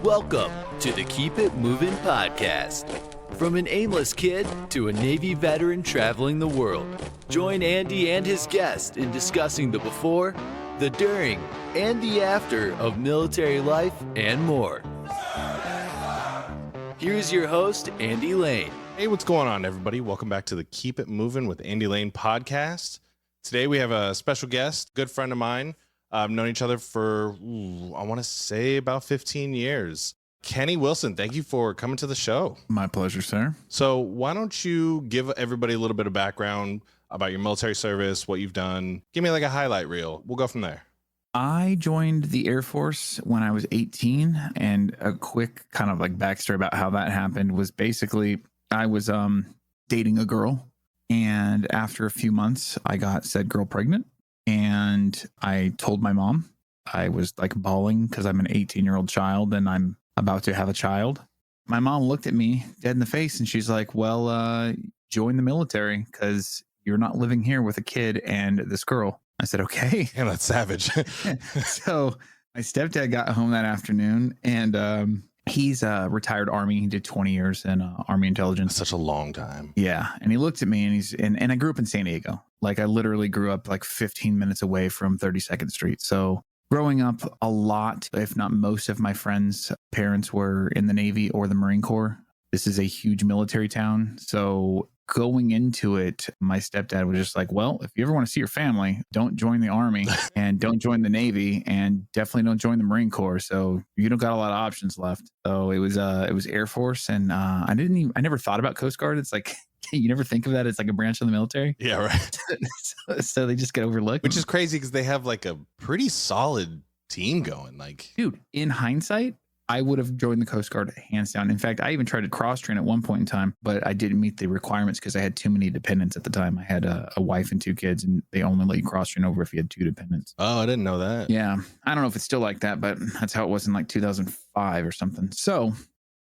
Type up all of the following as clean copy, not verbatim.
Welcome to the Keep It Movin' podcast. From an aimless kid to a Navy veteran traveling the world, join Andy and his guest in discussing the before, the during, and the after of military life and more. Here's your host, Andy Lane. Hey, what's going on, everybody? Welcome back to the Keep It Movin' with Andy Lane podcast. Today we have a special guest, good friend of mine. I've known each other for, I want to say about 15 years. Kenny Wilson, thank you for coming to the show. My pleasure, sir. So why don't you give everybody a little bit of background about your military service, what you've done. Give me like a highlight reel. We'll go from there. I joined the Air Force when I was 18, and a quick kind of like backstory about how that happened was basically I was dating a girl, and after a few months, I got said girl pregnant. And I told my mom. I was like bawling because I'm an 18-year-old child and I'm about to have a child. My mom looked at me dead in the face and she's like, well, join the military because you're not living here with a kid and this girl. I said, okay. Yeah, that's savage. So my stepdad got home that afternoon and he's a retired Army. He did 20 years in Army intelligence. That's such a long time. Yeah. And he looked at me and I grew up in San Diego. Like I literally grew up like 15 minutes away from 32nd Street. So growing up, a lot, if not most of my friends' parents were in the Navy or the Marine Corps. This is a huge military town. So going into it, my stepdad was just like, well, if you ever want to see your family, don't join the Army and don't join the Navy and definitely don't join the Marine Corps. So you don't got a lot of options left. So it was Air Force. And I never thought about Coast Guard. It's like, you never think of that as like a branch of the military. Yeah, right. so they just get overlooked. Which is crazy because they have like a pretty solid team going. Like, dude, in hindsight, I would have joined the Coast Guard hands down. In fact, I even tried to cross train at one point in time, but I didn't meet the requirements because I had too many dependents at the time. I had a wife and two kids, and they only let you cross train over if you had two dependents. Oh, I didn't know that. Yeah. I don't know if it's still like that, but that's how it was in like 2005 or something. So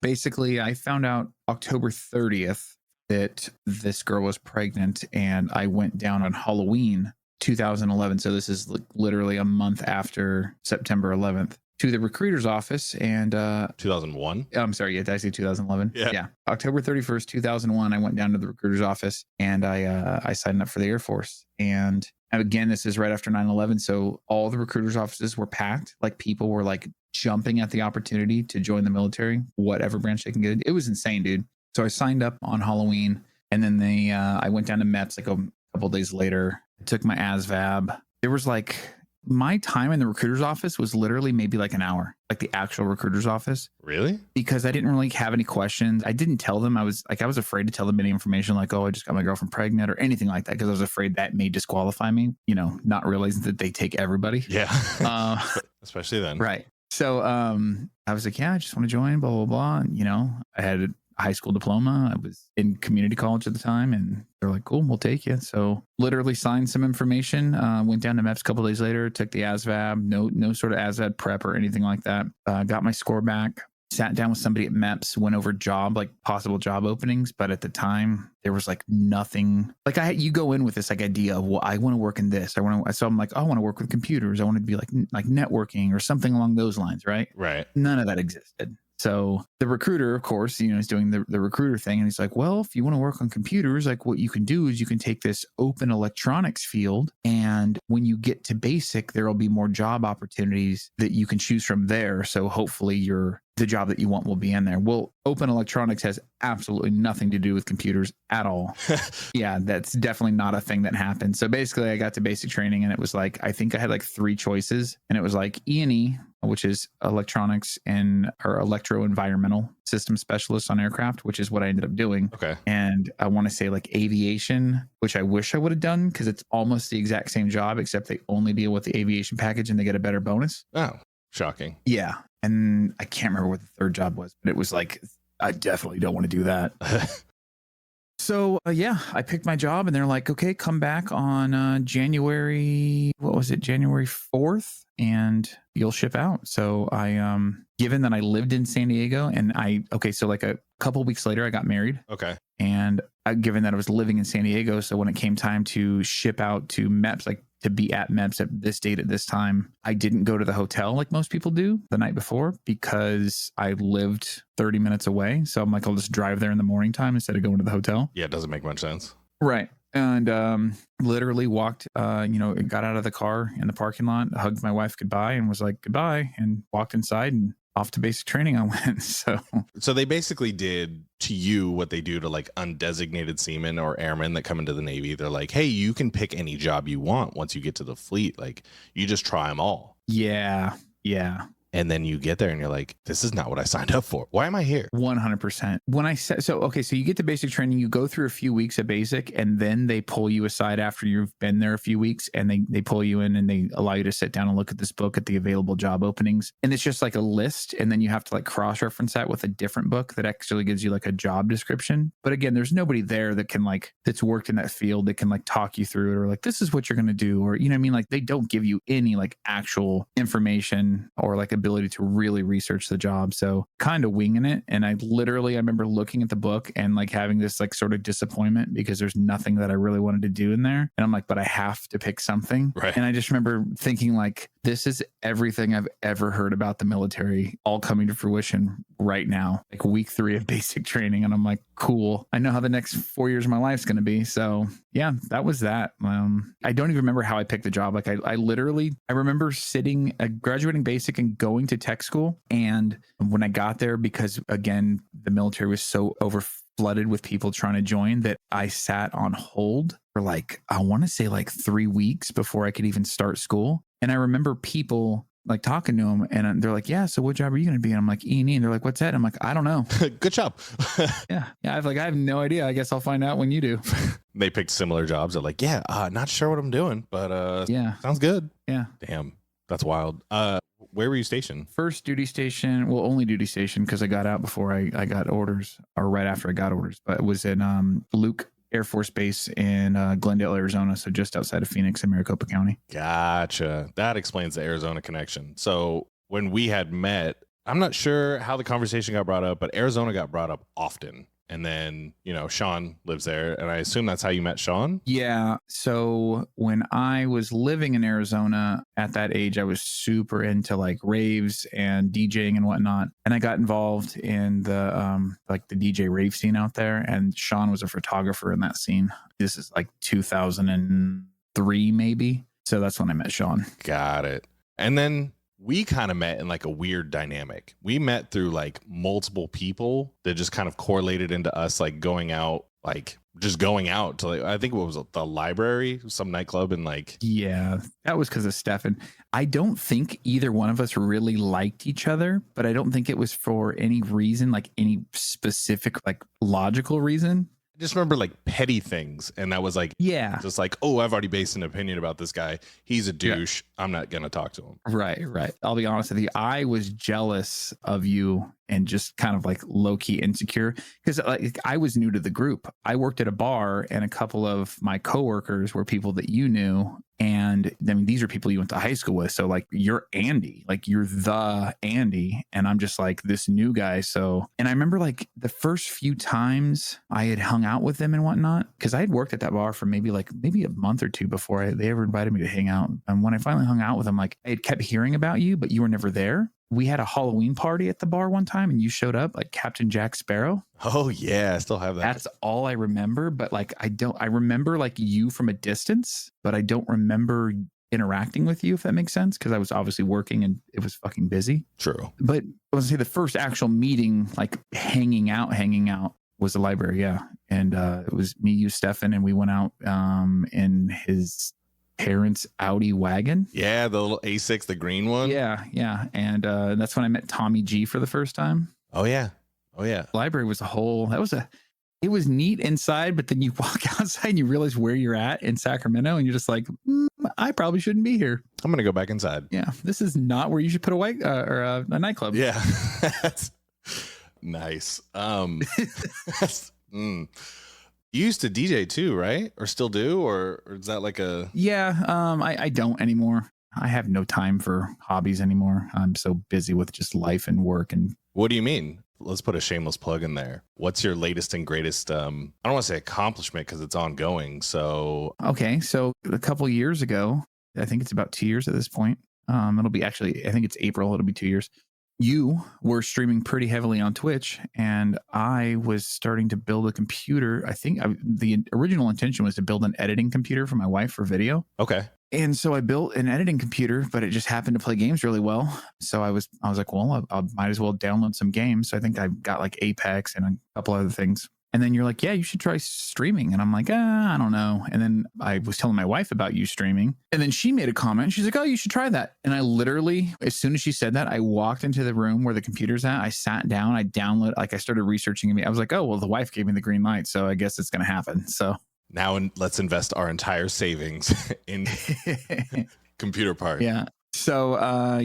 basically, I found out October 30th that this girl was pregnant, and I went down on Halloween 2011. So this is literally a month after September 11th. To the recruiter's office and 2001. I'm sorry, yeah, did I say 2011? Yeah. October 31st, 2001, I went down to the recruiter's office and I signed up for the Air Force. And again, this is right after 9/11, so all the recruiters' offices were packed. Like people were like jumping at the opportunity to join the military, whatever branch they can get. It was insane, dude. So I signed up on Halloween, and then I went down to MEPS like a couple days later. I took my ASVAB. There was like my time in the recruiter's office was literally maybe like an hour, like the actual recruiter's office. Really? Because I didn't really have any questions. I didn't tell them. I was afraid to tell them any information like, oh, I just got my girlfriend pregnant or anything like that, because I was afraid that may disqualify me, not realizing that they take everybody. Yeah. Especially then. Right. So I was like, yeah, I just want to join, blah, blah, blah. And, I had a high school diploma. I was in community college at the time, and they're like, cool, we'll take you. So literally signed some information, went down to MEPS a couple days later, took the ASVAB, no sort of ASVAB prep or anything like that. Got my score back, sat down with somebody at MEPS, went over possible job openings. But at the time there was like nothing. Like you go in with this like idea of, well, I want to work in this. So I'm like, oh, I want to work with computers. I want to be like networking or something along those lines. Right. Right. None of that existed. So the recruiter, of course, is doing the recruiter thing. And he's like, well, if you want to work on computers, like what you can do is you can take this open electronics field. And when you get to basic, there will be more job opportunities that you can choose from there. So hopefully the job that you want will be in there. Well, open electronics has absolutely nothing to do with computers at all. Yeah, that's definitely not a thing that happened. So basically I got to basic training and it was like, I think I had like 3 choices, and it was like E&E, which is electronics or electro-environmental system specialist on aircraft, which is what I ended up doing. Okay. And I want to say like aviation, which I wish I would have done because it's almost the exact same job, except they only deal with the aviation package and they get a better bonus. Oh, shocking. Yeah. And I can't remember what the third job was, but it was like, I definitely don't want to do that. So, I picked my job and they're like, okay, come back on January 4th and you'll ship out. So I, given that I lived in San Diego and so like a couple weeks later, I got married. Okay. And given that I was living in San Diego, so when it came time to ship out to MEPS, like to be at MEPS at this date at this time. I didn't go to the hotel like most people do the night before because I lived 30 minutes away. So I'm like, I'll just drive there in the morning time instead of going to the hotel. Yeah, it doesn't make much sense. Right. And literally walked, got out of the car in the parking lot, hugged my wife goodbye and was like, goodbye, and walked inside and off to basic training I went. So they basically did to you what they do to like undesignated seamen or airmen that come into the Navy. They're like, hey, you can pick any job you want once you get to the fleet. Like, you just try them all. Yeah. And then you get there and you're like, this is not what I signed up for. Why am I here? 100%. When I said, so you get to basic training, you go through a few weeks of basic, and then they pull you aside after you've been there a few weeks, and they pull you in and they allow you to sit down and look at this book at the available job openings. And it's just like a list. And then you have to like cross-reference that with a different book that actually gives you like a job description. But again, there's nobody there that can like, that's worked in that field that can like talk you through it or like, this is what you're going to do. Or, you know what I mean? Like they don't give you any like actual information or like ability to really research the job. So kind of winging it. And I remember looking at the book and like having this like sort of disappointment because there's nothing that I really wanted to do in there. And I'm like, but I have to pick something. Right. And I just remember thinking like, this is everything I've ever heard about the military all coming to fruition right now, like week 3 of basic training. And I'm like, cool. I know how the next 4 years of my life's going to be. So yeah, that was that. I don't even remember how I picked the job. Like I remember graduating basic and going to tech school. And when I got there, because again, the military was so flooded with people trying to join that I sat on hold for like, I want to say like 3 weeks before I could even start school. And I remember people like talking to them and they're like, yeah, so what job are you going to be? And I'm like, E&E. And they're like, what's that? I'm like, I don't know. Good job. Yeah. I have no idea. I guess I'll find out when you do. They picked similar jobs. They're like, yeah, not sure what I'm doing, but yeah, sounds good. Yeah. Damn. That's wild. Where were you stationed? First duty station, only duty station because I got out before I got orders, or right after I got orders. But it was in Luke Air Force Base in Glendale, Arizona, so just outside of Phoenix in Maricopa County. Gotcha. That explains the Arizona connection. So when we had met, I'm not sure how the conversation got brought up, but Arizona got brought up often. And then, Sean lives there. And I assume that's how you met Sean? Yeah. So when I was living in Arizona at that age, I was super into like raves and DJing and whatnot. And I got involved in the the DJ rave scene out there. And Sean was a photographer in that scene. This is like 2003, maybe. So that's when I met Sean. Got it. And then we kind of met in like a weird dynamic. We met through like multiple people that just kind of correlated into us like going out, like just going out to like, I think what was it, the library, some nightclub and like. Yeah, that was because of Stefan. I don't think either one of us really liked each other, but I don't think it was for any reason, like any specific, like logical reason. I just remember like petty things. And that was like, yeah, just like, oh, I've already based an opinion about this guy. He's a douche. Yeah. I'm not going to talk to him. Right. I'll be honest with you. I was jealous of you and just kind of like low key insecure because like I was new to the group. I worked at a bar and a couple of my coworkers were people that you knew. And I mean, these are people you went to high school with. So like you're Andy, like you're the Andy. And I'm just like this new guy. So, and I remember like the first few times I had hung out with them and whatnot, because I had worked at that bar for maybe a month or two before they ever invited me to hang out. And when I finally hung out with them, like I had kept hearing about you, but you were never there. We had a Halloween party at the bar one time and you showed up like Captain Jack Sparrow. Oh yeah, I still have that. That's all I remember. But like, I remember like you from a distance, but I don't remember interacting with you, if that makes sense. Cause I was obviously working and it was fucking busy. True. But I was gonna say the first actual meeting, like hanging out was the library. Yeah. And it was me, you, Stefan, and we went out in his parents' Audi wagon. Yeah, the little A6, the green one. Yeah. And that's when I met Tommy G for the first time. Oh yeah. The library was it was neat inside, but then you walk outside and you realize where you're at in Sacramento and you're just like, I probably shouldn't be here. I'm going to go back inside. Yeah. This is not where you should put a nightclub. Yeah. That's nice. You used to DJ too, right? Or still do? Or is that like a... Yeah, I don't anymore. I have no time for hobbies anymore. I'm so busy with just life and work. And what do you mean? Let's put a shameless plug in there. What's your latest and greatest, I don't want to say accomplishment because it's ongoing. So, okay. So a couple years ago, I think it's about 2 years at this point. It'll be actually, I think it's April. It'll be 2 years. You were streaming pretty heavily on Twitch, and I was starting to build a computer. I think the original intention was to build an editing computer for my wife for video. Okay. And so I built an editing computer, but it just happened to play games really well. So I was like, well, I might as well download some games. So I think I got like Apex and a couple other things. And then you're like, yeah, you should try streaming. And I'm like, I don't know. And then I was telling my wife about you streaming. And then she made a comment. She's like, oh, you should try that. And I literally, as soon as she said that, I walked into the room where the computer's at. I sat down, I downloaded, like I started researching it. I was like, oh, well, the wife gave me the green light. So I guess it's going to happen. So now let's invest our entire savings in computer parts. Yeah. So,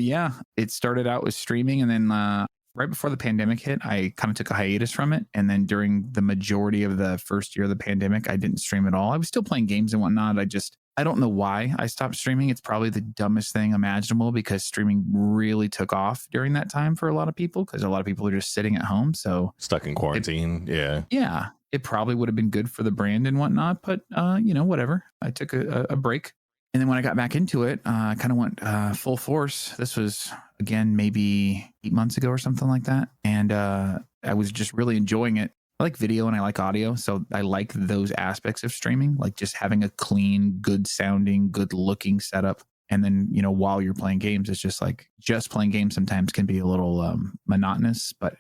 it started out with streaming, and then right before the pandemic hit, I kind of took a hiatus from it. And then during the majority of the first year of the pandemic, I didn't stream at all. I was still playing games and whatnot. I don't know why I stopped streaming. It's probably the dumbest thing imaginable, because streaming really took off during that time for a lot of people, because a lot of people are just sitting at home. So stuck in quarantine. Yeah. It probably would have been good for the brand and whatnot, but whatever. I took a break. And then when I got back into it, I kind of went full force. This was, again, maybe 8 months ago or something like that. And I was just really enjoying it. I like video and I like audio. So I like those aspects of streaming, like just having a clean, good sounding, good looking setup. And then, while you're playing games, it's just playing games sometimes can be a little monotonous, but,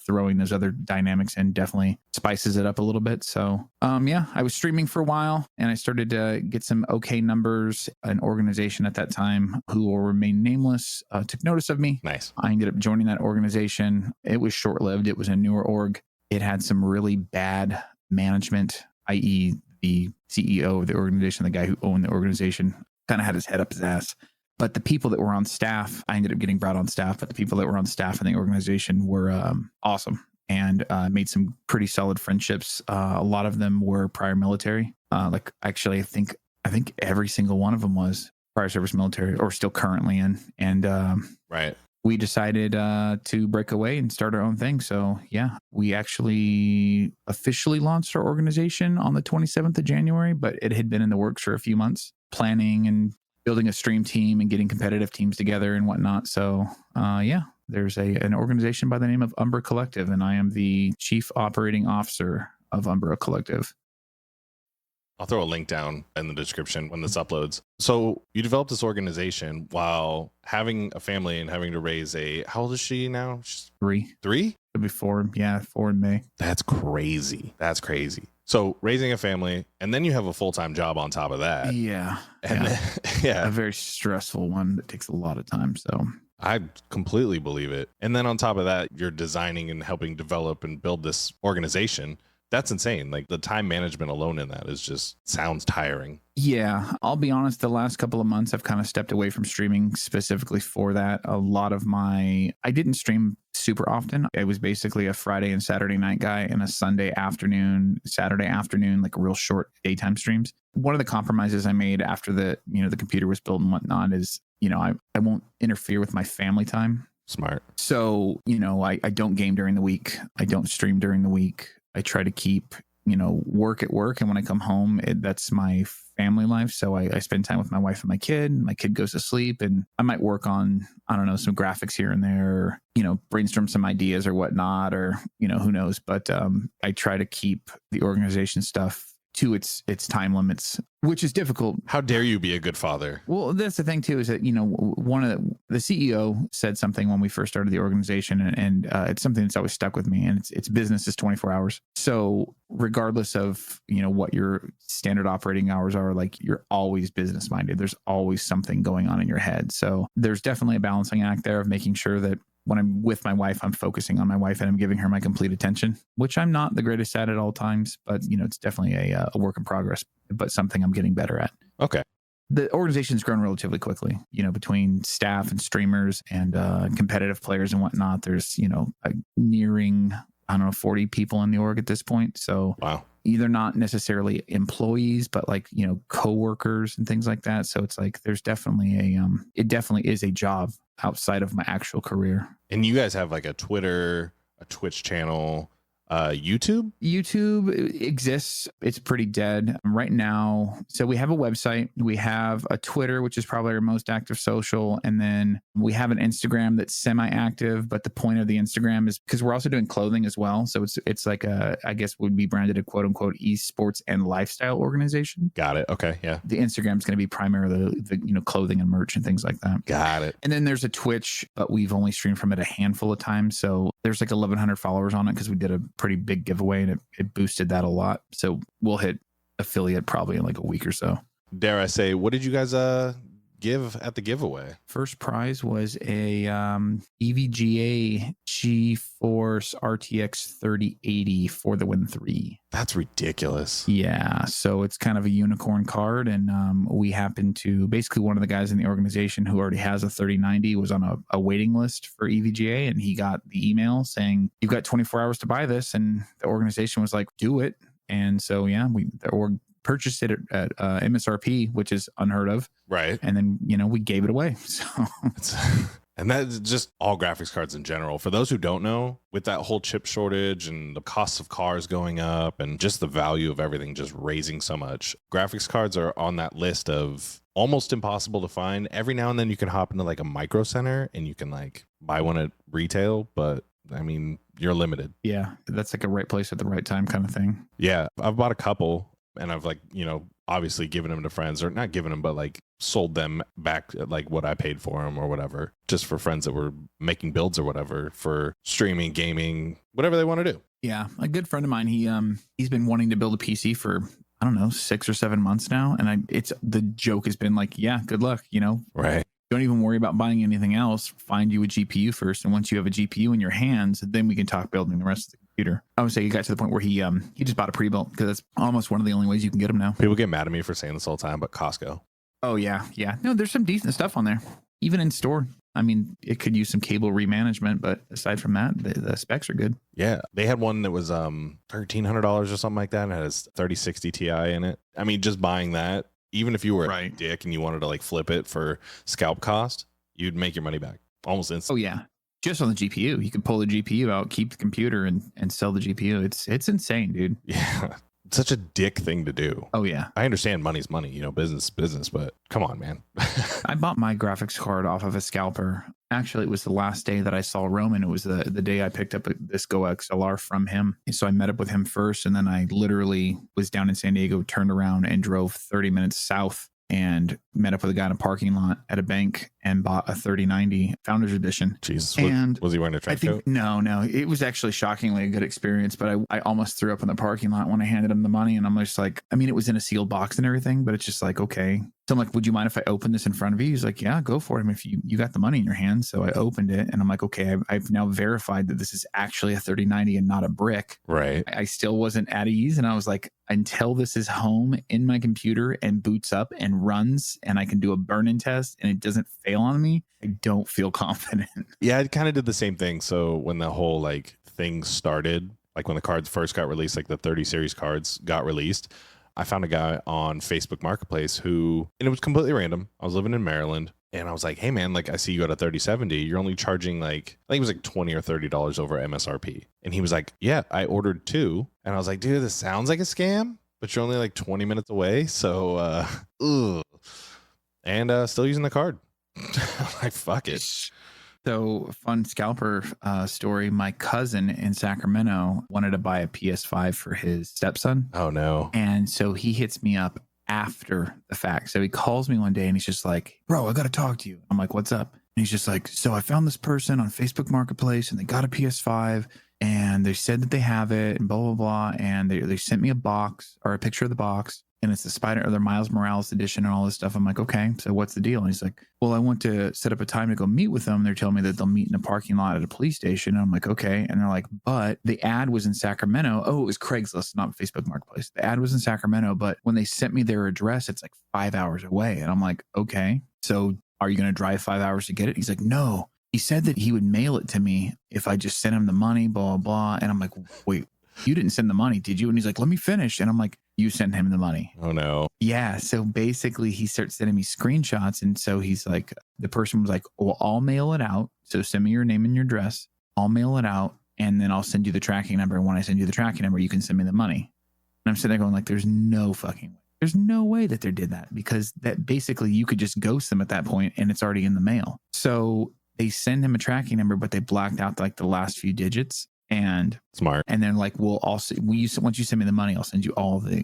throwing those other dynamics in definitely spices it up a little bit. So, I was streaming for a while, and I started to get some okay numbers. An organization at that time, who will remain nameless, took notice of me. Nice. I ended up joining that organization. It was short-lived. It was a newer org. It had some really bad management, i.e. the CEO of the organization, the guy who owned the organization, kind of had his head up his ass. But the people that were on staff, I ended up getting brought on staff, but the people that were on staff in the organization were awesome, and made some pretty solid friendships. A lot of them were prior military. I think every single one of them was prior service military or still currently in. And right. We decided to break away and start our own thing. So yeah, we actually officially launched our organization on the 27th of January, but it had been in the works for a few months, planning and building a stream team and getting competitive teams together and whatnot. So there's an organization by the name of Umbra Collective, and I am the chief operating officer of Umbra Collective. I'll throw a link down in the description when this uploads. So you developed this organization while having a family and having to raise how old is she now? She's 3. 3? It'll be 4. Yeah, 4 in May. That's crazy. So raising a family, and then you have a full-time job on top of that. Yeah. And a very stressful one that takes a lot of time. So I completely believe it. And then on top of that, you're designing and helping develop and build this organization. That's insane. Like the time management alone in that sounds tiring. Yeah, I'll be honest. The last couple of months, I've kind of stepped away from streaming specifically for that. I didn't stream super often. I was basically a Friday and Saturday night guy and a Saturday afternoon, like real short daytime streams. One of the compromises I made after the computer was built and whatnot is, I won't interfere with my family time. Smart. So, I don't game during the week. I don't stream during the week. I try to keep, work at work. And when I come home, that's my family life. So I spend time with my wife and my kid. My kid goes to sleep, and I might work on, some graphics here and there, or, brainstorm some ideas or whatnot, or, who knows. But I try to keep the organization stuff to its time limits, which is difficult. How dare you be a good father? Well, that's the thing too, is that, one of the CEO said something when we first started the organization, and it's something that's always stuck with me, and it's business is 24 hours. So regardless of, what your standard operating hours are, like you're always business minded. There's always something going on in your head. So there's definitely a balancing act there of making sure that when I'm with my wife, I'm focusing on my wife and I'm giving her my complete attention, which I'm not the greatest at all times, but it's definitely a work in progress, but something I'm getting better at. Okay. The organization's grown relatively quickly, between staff and streamers and competitive players and whatnot. There's, nearing, 40 people in the org at this point. So wow. Either not necessarily employees, but like, coworkers and things like that. So it's like, there's definitely it definitely is a job outside of my actual career. And you guys have like a Twitter, a Twitch channel, YouTube? YouTube exists. It's pretty dead right now. So we have a website. We have a Twitter, which is probably our most active social. And then we have an Instagram that's semi-active. But the point of the Instagram is because we're also doing clothing as well. So it's like I guess would be branded a quote unquote esports and lifestyle organization. Got it. Okay. Yeah. The Instagram is going to be primarily the clothing and merch and things like that. Got it. And then there's a Twitch, but we've only streamed from it a handful of times. So there's like 1,100 followers on it because we did a pretty big giveaway and it boosted that a lot. So we'll hit affiliate probably in like a week or so. Dare I say, what did you guys give at the giveaway? First prize was a EVGA GeForce RTX 3080 for the Win 3. That's ridiculous. Yeah, so it's kind of a unicorn card, and we happen to basically one of the guys in the organization who already has a 3090 was on a waiting list for EVGA, and he got the email saying you've got 24 hours to buy this, and the organization was like, do it. And so yeah, the org purchased it at MSRP, which is unheard of. Right. And then, we gave it away. So and that's just all graphics cards in general. For those who don't know, with that whole chip shortage and the cost of cars going up and just the value of everything just raising so much, graphics cards are on that list of almost impossible to find. Every now and then you can hop into like a micro center and you can like buy one at retail, but I mean, you're limited. Yeah, that's like a right place at the right time kind of thing. Yeah, I've bought a couple and I've like, obviously given them to friends, or not given them, but like sold them back at like what I paid for them or whatever, just for friends that were making builds or whatever for streaming, gaming, whatever they want to do. Yeah, a good friend of mine, he's been wanting to build a PC for, I don't know, 6 or 7 months now. And the joke has been like, yeah, good luck, Right. Don't even worry about buying anything else. Find you a GPU first. And once you have a GPU in your hands, then we can talk building the rest of the computer. I would say he got to the point where he just bought a pre-built because that's almost one of the only ways you can get them now. People get mad at me for saying this all the time, but Costco. Oh, yeah. Yeah. No, there's some decent stuff on there, even in store. I mean, it could use some cable remanagement, but aside from that, the specs are good. Yeah. They had one that was $1,300 or something like that. And it has 3060 Ti in it. I mean, just buying that, even if you were a dick and you wanted to like flip it for scalp cost, you'd make your money back almost instantly. Oh, yeah. Just on the GPU. You can pull the GPU out, keep the computer, and sell the GPU. It's insane, dude. Yeah. Such a dick thing to do. Oh, yeah. I understand money's money, business, but come on, man. I bought my graphics card off of a scalper. Actually, it was the last day that I saw Roman. It was the day I picked up this Go XLR from him. So I met up with him first, and then I literally was down in San Diego, turned around and drove 30 minutes south and met up with a guy in a parking lot at a bank and bought a 3090 Founders Edition. Jesus. And was he wearing a trench coat? No. It was actually shockingly a good experience, but I almost threw up in the parking lot when I handed him the money. And I'm just like, I mean, it was in a sealed box and everything, but it's just like, okay. So I'm like, would you mind if I open this in front of you? He's like, yeah, go for it. I mean, if you got the money in your hand. So I opened it and I'm like, okay, I've now verified that this is actually a 3090 and not a brick. Right. I still wasn't at ease. And I was like, until this is home in my computer and boots up and runs and I can do a burn-in test and it doesn't fail on me, I don't feel confident. Yeah, I kind of did the same thing. So when the whole like thing started, like when the cards first got released, like the 30 series cards got released, I found a guy on Facebook Marketplace and it was completely random. I was living in Maryland and I was like, hey man, like I see you got a 3070. You're only charging like, I think it was like $20 or $30 over MSRP. And he was like, yeah, I ordered 2. And I was like, dude, this sounds like a scam, but you're only like 20 minutes away. So, ugh. And still using the card. Like, fuck it. So, fun scalper story. My cousin in Sacramento wanted to buy a PS5 for his stepson. Oh, no. And so he hits me up after the fact. So he calls me one day and he's just like, bro, I got to talk to you. I'm like, what's up? And he's just like, so I found this person on Facebook Marketplace and they got a PS5 and they said that they have it and blah, blah, blah. And they sent me a box or a picture of the box. And it's the Miles Morales edition and all this stuff. I'm like, okay, so what's the deal? And he's like, well, I want to set up a time to go meet with them. They're telling me that they'll meet in a parking lot at a police station. And I'm like, okay. And they're like, but the ad was in Sacramento. Oh, it was Craigslist, not Facebook Marketplace. The ad was in Sacramento, but when they sent me their address, it's like 5 hours away. And I'm like, okay, so are you going to drive 5 hours to get it? He's like, no. He said that he would mail it to me if I just sent him the money, blah, blah. And I'm like, wait, you didn't send the money, did you? And he's like, let me finish. And I'm like, you sent him the money. Oh, no. Yeah. So basically he starts sending me screenshots. And so he's like, the person was like, well, I'll mail it out. So send me your name and your address. I'll mail it out. and then I'll send you the tracking number. And when I send you the tracking number, you can send me the money. And I'm sitting there going like, there's no fucking way. There's no way that they did that, because that basically you could just ghost them at that point and it's already in the mail. So they send him a tracking number, but they blacked out like the last few digits. And Smart. And then like, once you send me the money, I'll send you all the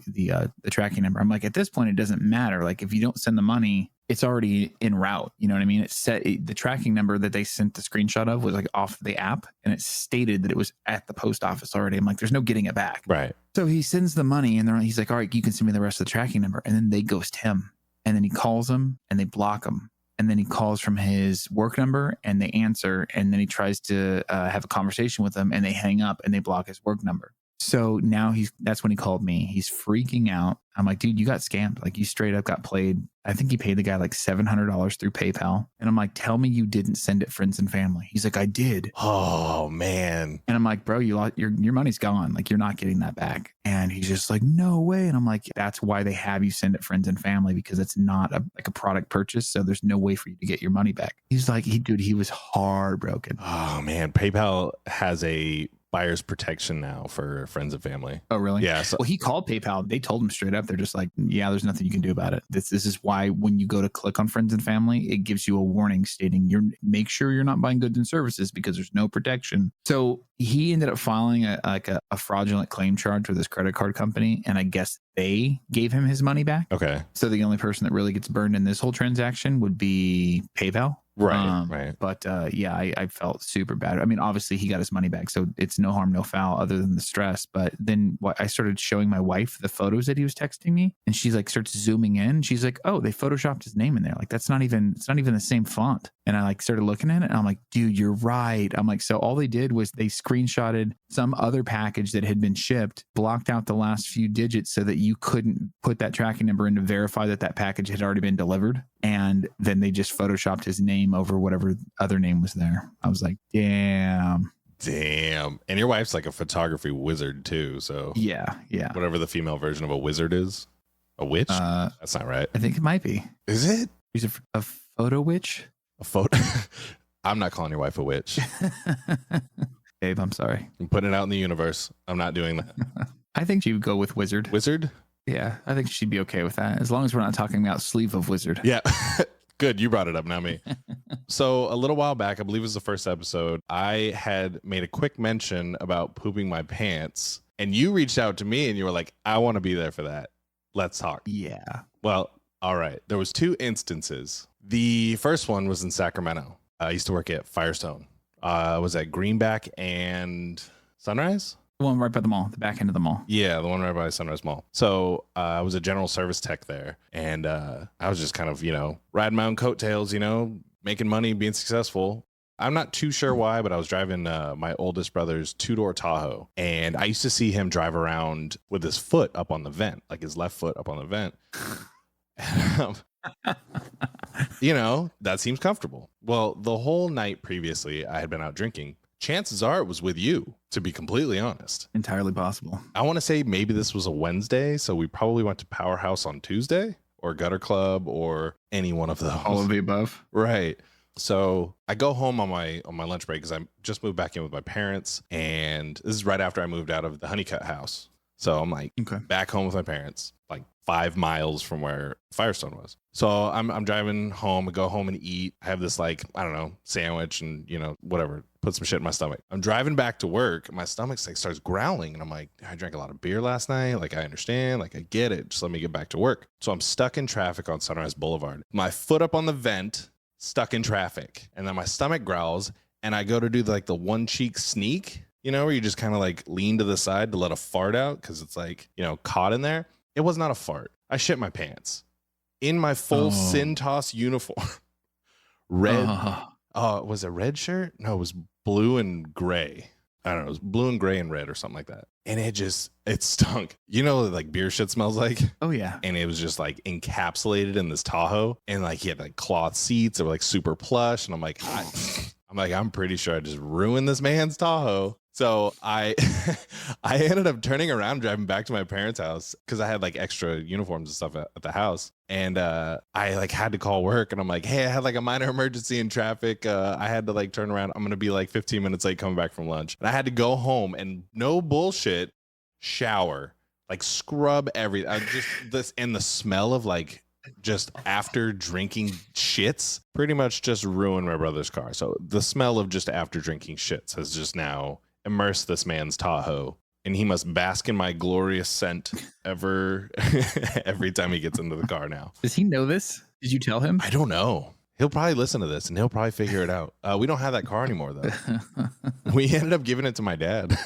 tracking number. I'm like, at this point, it doesn't matter. Like, if you don't send the money, it's already en route. You know what I mean? It's set. The tracking number that they sent the screenshot of was like off the app, and it stated that it was at the post office already. I'm like, there's no getting it back. Right. So he sends the money, and he's like, all right, you can send me the rest of the tracking number. And then they ghost him, and then he calls them, and they block him. And then he calls from his work number and they answer. And then he tries to have a conversation with them, and they hang up and they block his work number. So now that's when he called me. He's freaking out. I'm like, dude, you got scammed. Like, you straight up got played. I think he paid the guy like $700 through PayPal. And I'm like, tell me you didn't send it friends and family. He's like, I did. Oh, man. And I'm like, bro, your money's gone. Like, you're not getting that back. And he's just like, no way. And I'm like, that's why they have you send it friends and family, because it's not like a product purchase. So there's no way for you to get your money back. He's like, he was heartbroken. Oh, man. PayPal has a buyer's protection now for friends and family. Oh, really? Yeah. So, well, he called PayPal. They told him straight up. They're just like, yeah, there's nothing you can do about it. This is why when you go to click on friends and family, it gives you a warning stating make sure you're not buying goods and services, because there's no protection. So he ended up filing a fraudulent claim charge with his credit card company. And I guess they gave him his money back. okay. So the only person that really gets burned in this whole transaction would be PayPal. Right. Right. But yeah, I felt super bad. I mean, obviously he got his money back, so it's no harm, no foul other than the stress. But then I started showing my wife the photos that he was texting me, and she's like, starts zooming in. She's like, oh, they photoshopped his name in there. Like, it's not even the same font. And I like started looking at it, and I'm like, dude, you're right. I'm like, so all they did was they screenshotted some other package that had been shipped, blocked out the last few digits so that you couldn't put that tracking number in to verify that package had already been delivered. And then they just photoshopped his name over whatever other name was there. I was like, damn. And your wife's like a photography wizard too. So Yeah. whatever the female version of a wizard is. A witch? That's not right. I think it might be. Is it? She's a photo witch. A photo? I'm not calling your wife a witch. Babe, I'm sorry. I'm putting it out in the universe. I'm not doing that. I think she would go with wizard. Wizard? Yeah, I think she'd be okay with that, as long as we're not talking about sleeve of wizard. Yeah. Good. You brought it up, not me. So a little while back, I believe it was the first episode, I had made a quick mention about pooping my pants, and you reached out to me and you were like, I want to be there for that. Let's talk. Yeah. Well, all right. There was 2 instances. The first one was in Sacramento. I used to work at Firestone. I was at Greenback and Sunrise. The one right by the mall, the back end of the mall. Yeah, the one right by Sunrise Mall. So I was a general service tech there, and I was just kind of, riding my own coattails, making money, being successful. I'm not too sure why, but I was driving my oldest brother's 2-door Tahoe, and I used to see him drive around with his foot up on the vent, like his left foot up on the vent. That seems comfortable. Well, the whole night previously, I had been out drinking. Chances are it was with you, to be completely honest. Entirely possible. I want to say maybe this was a Wednesday, so we probably went to Powerhouse on Tuesday, or Gutter Club, or any one of those. All of the above. Right. So I go home on my lunch break because I just moved back in with my parents, and this is right after I moved out of the Honeycut house. So I'm like back home with my parents, like 5 miles from where Firestone was. So I'm driving home. I go home and eat. I have this sandwich and whatever. Put some shit in my stomach. I'm driving back to work. My stomach starts growling, and I'm like, I drank a lot of beer last night. Like, I understand. Like, I get it. Just let me get back to work. So I'm stuck in traffic on Sunrise Boulevard. My foot up on the vent, stuck in traffic, and then my stomach growls, and I go to do the one cheek sneak. Where you just kind of lean to the side to let a fart out because it's caught in there. It was not a fart. I shit my pants in my full Cintas uniform. Red. Was it red shirt? No, it was blue and gray. I don't know. It was blue and gray and red or something like that. And it stunk. Beer shit smells like? Oh, yeah. And it was just encapsulated in this Tahoe. And he had cloth seats that were super plush. And I'm like, I'm pretty sure I just ruined this man's Tahoe. So I I ended up turning around, driving back to my parents' house because I had like extra uniforms and stuff at the house. And I like had to call work, and I'm like, hey, I had like a minor emergency in traffic. I had to like turn around. I'm gonna be like 15 minutes late coming back from lunch. And I had to go home and no bullshit, shower, like scrub everything. I just this and the smell of like just after drinking shits pretty much just ruined my brother's car. So the smell of just after drinking shits has just now immersed this man's Tahoe, and he must bask in my glorious scent every time he gets into the car now. Does he know this? Did you tell him? I don't know. He'll probably listen to this and he'll probably figure it out. We don't have that car anymore though. We ended up giving it to my dad,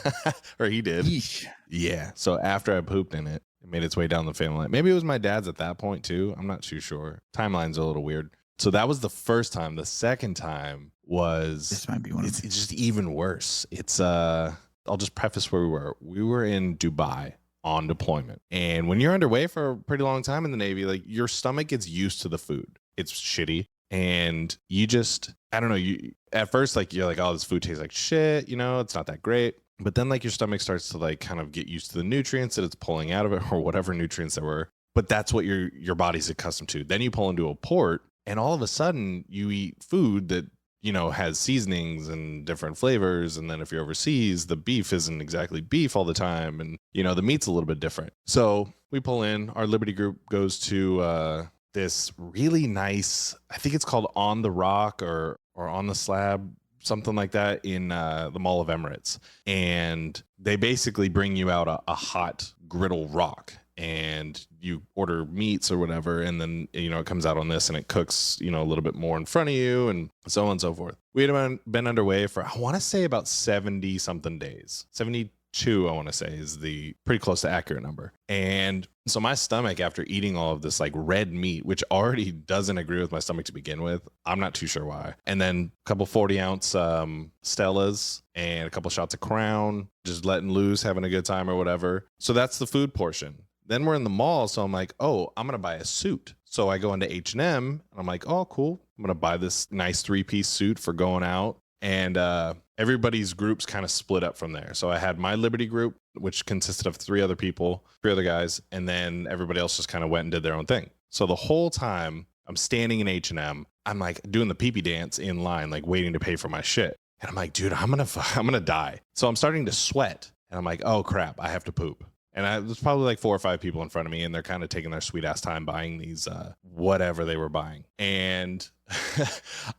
or he did. Yeesh. Yeah. So after I pooped in it, it made its way down the family line. Maybe it was my dad's at that point too. I'm not too sure. Timeline's a little weird. So that was the first time. The second time was This might be one of it's just even worse. It's I'll just preface where we were. We were in Dubai on deployment. And when you're underway for a pretty long time in the Navy, like your stomach gets used to the food. It's shitty. And you just, I don't know, you at first like you're like, oh, this food tastes like shit, you know, it's not that great. But then like your stomach starts to like kind of get used to the nutrients that it's pulling out of it, or whatever nutrients there were. But that's what your body's accustomed to. Then you pull into a port and all of a sudden you eat food that, you know, has seasonings and different flavors. And then if you're overseas, the beef isn't exactly beef all the time. And, you know, the meat's a little bit different. So we pull in, our Liberty group goes to this really nice, I think it's called On the Rock or On the Slab, something like that, in the Mall of Emirates. And they basically bring you out a hot griddle rock, and you order meats or whatever, and then, you know, it comes out on this and it cooks, you know, a little bit more in front of you, and so on and so forth. We had been underway for, I want to say, about 70 something days. 72, I want to say, is the pretty close to accurate number. And so my stomach, after eating all of this like red meat, which already doesn't agree with my stomach to begin with, I'm not too sure why. And then a couple 40-ounce Stellas and a couple shots of Crown, just letting loose, having a good time or whatever. So that's the food portion. Then we're in the mall, so I'm like, oh, I'm going to buy a suit. So I go into H&M, and I'm like, oh, cool. I'm going to buy this nice 3-piece suit for going out. And everybody's groups kind of split up from there. So I had my Liberty group, which consisted of 3 other people, 3 other guys, and then everybody else just kind of went and did their own thing. So the whole time I'm standing in H&M, I'm like doing the pee-pee dance in line, like waiting to pay for my shit. And I'm like, dude, I'm gonna die. So I'm starting to sweat, and I'm like, oh crap, I have to poop. And there's probably like 4 or 5 people in front of me, and they're kind of taking their sweet ass time buying these, whatever they were buying. And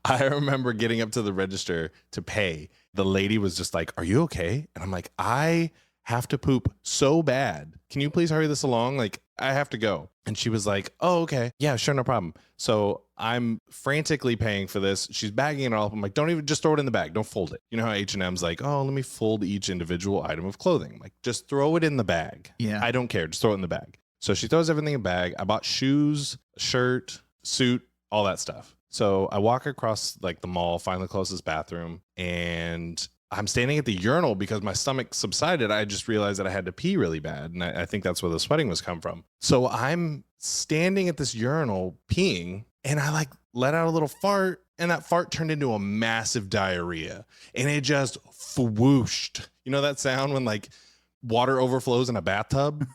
I remember getting up to the register to pay. The lady was just like, are you okay? And I'm like, I have to poop so bad. Can you please hurry this along? Like, I have to go. And she was like, oh, okay. Yeah, sure. No problem. So I'm frantically paying for this. She's bagging it all up. I'm like, don't even, just throw it in the bag. Don't fold it. You know how H&M's like, oh, let me fold each individual item of clothing. I'm like, just throw it in the bag. Yeah. I don't care. Just throw it in the bag. So she throws everything in the bag. I bought shoes, shirt, suit, all that stuff. So I walk across like the mall, find the closest bathroom, and I'm standing at the urinal because my stomach subsided. I just realized that I had to pee really bad. And I think that's where the sweating was come from. So I'm standing at this urinal peeing, and I like let out a little fart, and that fart turned into a massive diarrhea, and it just whooshed. You know that sound when like water overflows in a bathtub?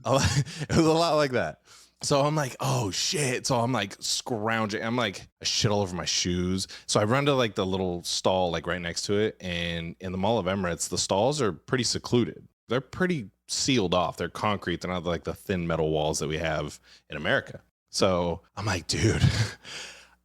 It was a lot like that. So I'm like, oh shit. So I'm like scrounging. I'm like, I shit all over my shoes. So I run to like the little stall, like right next to it. And in the Mall of Emirates, the stalls are pretty secluded. They're pretty sealed off. They're concrete. They're not like the thin metal walls that we have in America. So I'm like, dude.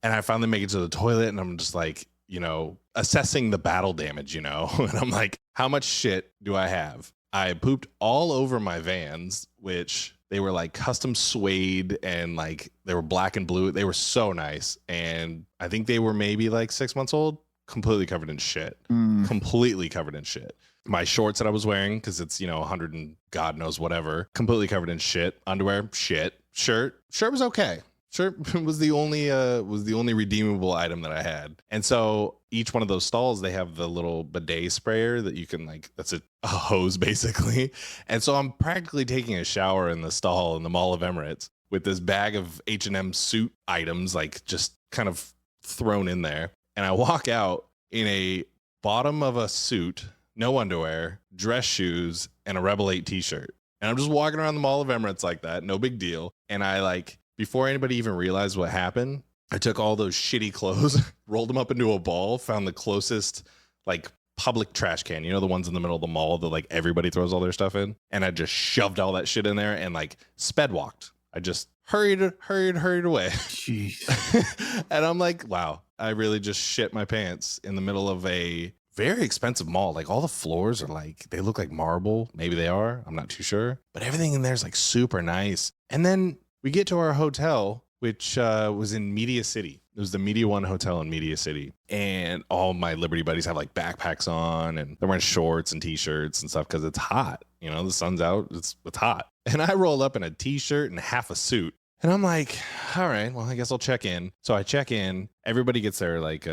And I finally make it to the toilet, and I'm just like, you know, assessing the battle damage, you know. And I'm like, how much shit do I have? I pooped all over my Vans, which they were like custom suede, and like they were black and blue. They were so nice. And I think they were maybe like 6 months old, completely covered in shit, completely covered in shit. My shorts that I was wearing, because it's, you know, 100 and God knows whatever, completely covered in shit. Underwear, shit. Shirt was okay. Shirt was the only redeemable item that I had. And so each one of those stalls, they have the little bidet sprayer that you can like, that's a hose basically. And so I'm practically taking a shower in the stall in the Mall of Emirates with this bag of H&M suit items, like just kind of thrown in there. And I walk out in a bottom of a suit, no underwear, dress shoes, and a Rebel 8 t-shirt. And I'm just walking around the Mall of Emirates like that. No big deal. And I like, before anybody even realized what happened, I took all those shitty clothes, rolled them up into a ball, found the closest like public trash can, you know, the ones in the middle of the mall that like everybody throws all their stuff in. And I just shoved all that shit in there and like sped walked. I just hurried away. Jeez. And I'm like, wow, I really just shit my pants in the middle of a very expensive mall. Like all the floors are like, they look like marble. Maybe they are. I'm not too sure. But everything in there is like super nice. And then we get to our hotel, which was in Media City. It was the Media One Hotel in Media City. And all my Liberty buddies have like backpacks on and they're wearing shorts and t-shirts and stuff because it's hot. You know, the sun's out. It's hot. And I roll up in a t-shirt and half a suit. And I'm like, all right, well, I guess I'll check in. So I check in. Everybody gets their like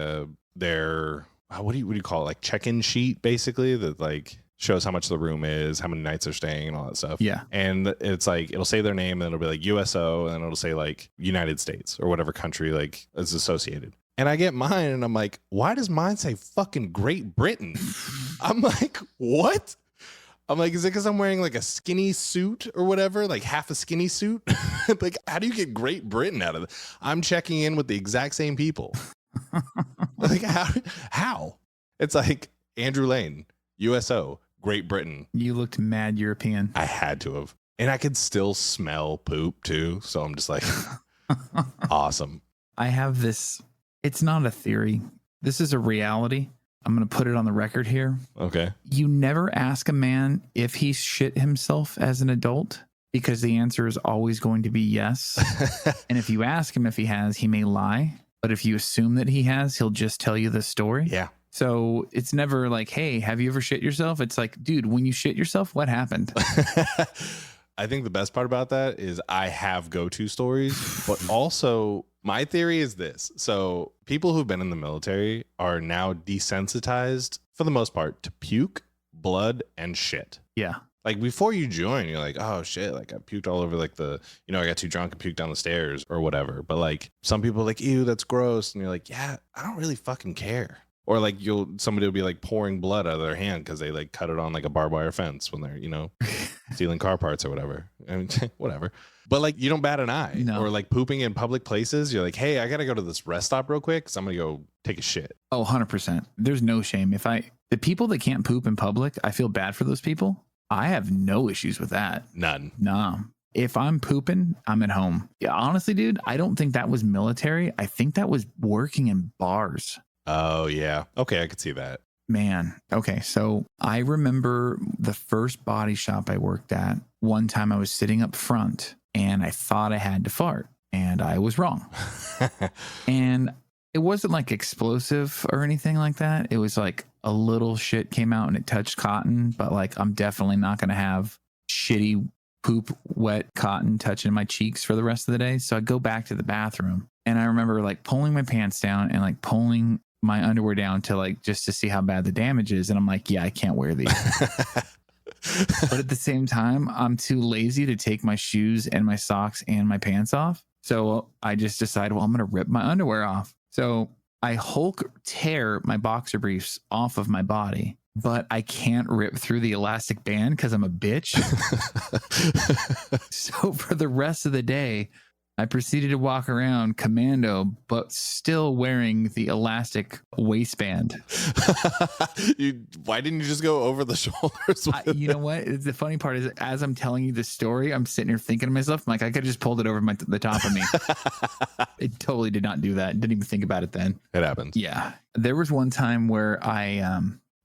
their what do you call it? Like check-in sheet, basically, that like shows how much the room is, how many nights they're staying, and all that stuff. Yeah. And it's like it'll say their name, and it'll be like USO, and then it'll say like United States or whatever country like is associated. And I get mine, and I'm like, why does mine say fucking Great Britain? I'm like, what? I'm like, is it because I'm wearing like a skinny suit or whatever, like half a skinny suit? Like, how do you get Great Britain out of it? I'm checking in with the exact same people. Like, how? It's like Andrew Lane, USO, Great Britain. You looked mad European. I had to have. And I could still smell poop too. So I'm just like, awesome. I have this. It's not a theory. This is a reality. I'm going to put it on the record here. Okay. You never ask a man if he shit himself as an adult because the answer is always going to be yes. And if you ask him if he has, he may lie. But if you assume that he has, he'll just tell you the story. Yeah. So it's never like, hey, have you ever shit yourself? It's like, dude, when you shit yourself, what happened? I think the best part about that is I have go-to stories, but also my theory is this. So people who've been in the military are now desensitized for the most part to puke, blood, and shit. Yeah. Like before you join, you're like, oh shit, like I puked all over like I got too drunk and puked down the stairs or whatever. But like some people are like, ew, that's gross. And you're like, yeah, I don't really fucking care. Or like somebody will be like pouring blood out of their hand because they like cut it on like a barbed wire fence when they're, stealing car parts or whatever. I mean, whatever. But like you don't bat an eye. No. Or like pooping in public places. You're like, hey, I got to go to this rest stop real quick because I'm going to go take a shit. Oh, 100%. There's no shame. The people that can't poop in public, I feel bad for those people. I have no issues with that. None. No. If I'm pooping, I'm at home. Yeah, honestly, dude, I don't think that was military. I think that was working in bars. Oh, yeah. Okay, I could see that. Man. Okay. So I remember the first body shop I worked at. One time I was sitting up front and I thought I had to fart and I was wrong. And it wasn't like explosive or anything like that. It was like a little shit came out and it touched cotton, but like I'm definitely not going to have shitty poop, wet cotton touching my cheeks for the rest of the day. So I go back to the bathroom and I remember like pulling my pants down and like pulling my underwear down to like just to see how bad the damage is. And I'm like, yeah, I can't wear these. But at the same time, I'm too lazy to take my shoes and my socks and my pants off. So I just decided, well, I'm going to rip my underwear off. So I Hulk tear my boxer briefs off of my body, but I can't rip through the elastic band because I'm a bitch. So for the rest of the day, I proceeded to walk around commando, but still wearing the elastic waistband. Why didn't you just go over the shoulders? You know what? The funny part is, as I'm telling you the story, I'm sitting here thinking to myself, I'm like, I could have just pulled it over the top of me. It totally did not do that. Didn't even think about it then. It happened. Yeah. There was one time where